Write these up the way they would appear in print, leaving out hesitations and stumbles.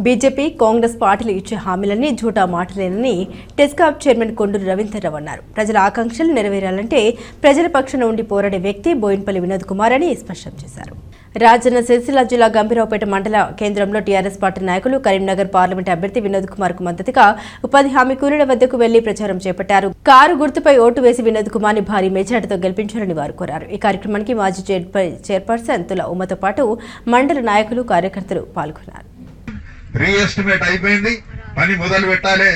BJP Congress పార్టీలు ఇచ్చే హామీలన్నీ జూటా మాటలేనని టెస్కాప్ చైర్మన్ కొండూరు రవీందర్రావు అన్నారు. ప్రజల ఆకాంక్షలు నెరవేరాలంటే ప్రజల పక్షాన ఉండి పోరాడే వ్యక్తి బోయినపల్లి వినోద్ కుమార్ అని స్పష్టం చేశారు. రాజన్న సిరిసిల్ల జిల్లా గంభీరావుపేట మండల కేంద్రంలో టీఆర్ఎస్ పార్టీ నాయకులు కరీంనగర్ పార్లమెంట్ అభ్యర్థి వినోద్ కుమార్ కు మద్దతుగా ఉపాధి హామీ కూలీల వద్దకు వెళ్లి ప్రచారం చేపట్టారు. కారు గుర్తుపై ఓటు వేసి వినోద్ కుమార్ ని భారీ మెజార్టీతో గెలిపించాలని వారు కోరారు. ఈ కార్యక్రమానికి మాజీ చైర్పర్సన్ తుల ఉమ్మతో పాటు మండల నాయకులు కార్యకర్తలు పాల్గొన్నారు. రీఎస్టిమేట్ అయిపోయింది, పని మొదలు పెట్టాలి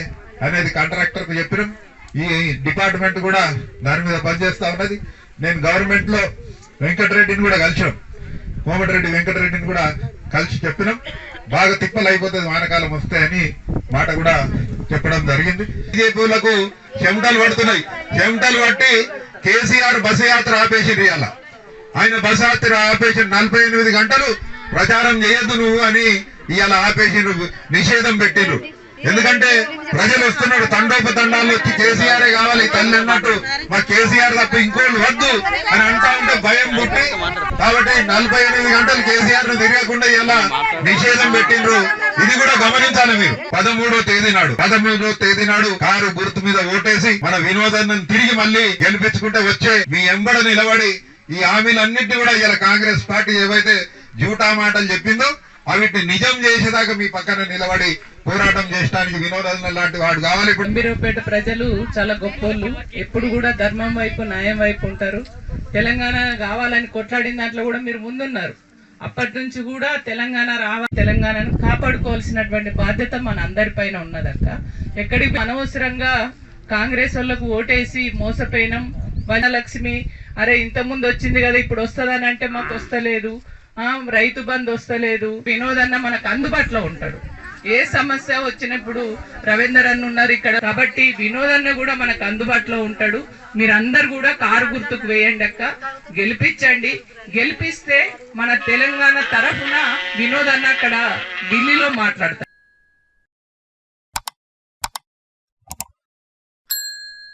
అనేది కాంట్రాక్టర్ కు చెప్పినాం. ఈ డిపార్ట్మెంట్ కూడా దాని మీద పనిచేస్తా ఉన్నది. నేను గవర్నమెంట్ లో వెంకటరెడ్డిని కూడా కలిసాం, కోమటిరెడ్డి వెంకటరెడ్డిని కూడా కలిసి చెప్పినాం. బాగా తిప్పలు అయిపోతుంది వానకాలం వస్తే అని మాట కూడా చెప్పడం జరిగింది. బీజేపీలకు చెమటలు పడుతున్నాయి. చెమటలు పట్టి కేసీఆర్ బస్సు యాత్ర ఆపేసి ఇవాళ ఆయన బస్సు యాత్ర ఆపేసి 48 గంటలు ప్రచారం చేయొద్దు నువ్వు అని ఇవాళ ఆపేసి నిషేధం పెట్టిరు. ఎందుకంటే ప్రజలు వస్తున్నాడు, తండోపతండాలు వచ్చి కేసీఆర్ కావాలి తల్లి అన్నట్టు, మా కేసీఆర్ తప్ప ఇంకోళ్ళు వద్దు అని అంటా ఉంటే భయం పుట్టి, కాబట్టి 48 గంటలు కేసీఆర్ ను తిరగకుండా ఇలా నిషేధం పెట్టిండ్రు. ఇది కూడా గమనించాలి మీరు. 13వ తేదీ నాడు కారు గుర్తు మీద ఓటేసి మన వినోదాన్ని తిరిగి మళ్ళీ గెలిపించుకుంటే వచ్చే మీ ఎంబడ నిలబడి ఈ హామీలన్నింటినీ కూడా ఇలా కాంగ్రెస్ పార్టీ ఏవైతే జూటా మాటలు చెప్పిందో అవిటిని నిజం చేసేదాకా మీ పక్కన నిలబడి పోరాటం చేయడానికి వినోదాలు లాంటి వాడు కావాలి. గంభీరావుపేట ప్రజలు చాలా గొప్పోళ్ళు, ఎప్పుడు కూడా ధర్మం వైపు న్యాయం వైపు ఉంటారు. తెలంగాణ కావాలని కొట్లాడిన దాంట్లో కూడా మీరు ముందున్నారు. అప్పటి నుంచి కూడా తెలంగాణను కాపాడుకోవాల్సినటువంటి బాధ్యత మన అందరిపైన ఉన్నదక్క. ఎక్కడికి అనవసరంగా కాంగ్రెస్ వాళ్ళకు ఓటేసి మోసపోయినాం. వనలక్ష్మి అరే ఇంత ముందు వచ్చింది కదా ఇప్పుడు వస్తుందని అంటే మాకు వస్తలేదు, రైతు బంధు వస్తలేదు. వినోద్ అన్న మనకు అందుబాటులో ఉంటాడు. ఏ సమస్య వచ్చినప్పుడు రవీందర్ అన్న ఉన్నారు ఇక్కడ, కాబట్టి వినోద్ అన్న కూడా మనకు అందుబాటులో ఉంటాడు. మీరందరు కూడా కారు గుర్తుకు వేయండి అక్క, గెలిపించండి. గెలిపిస్తే మన తెలంగాణ తరఫున వినోద్ అన్న అక్కడ ఢిల్లీలో మాట్లాడతారు.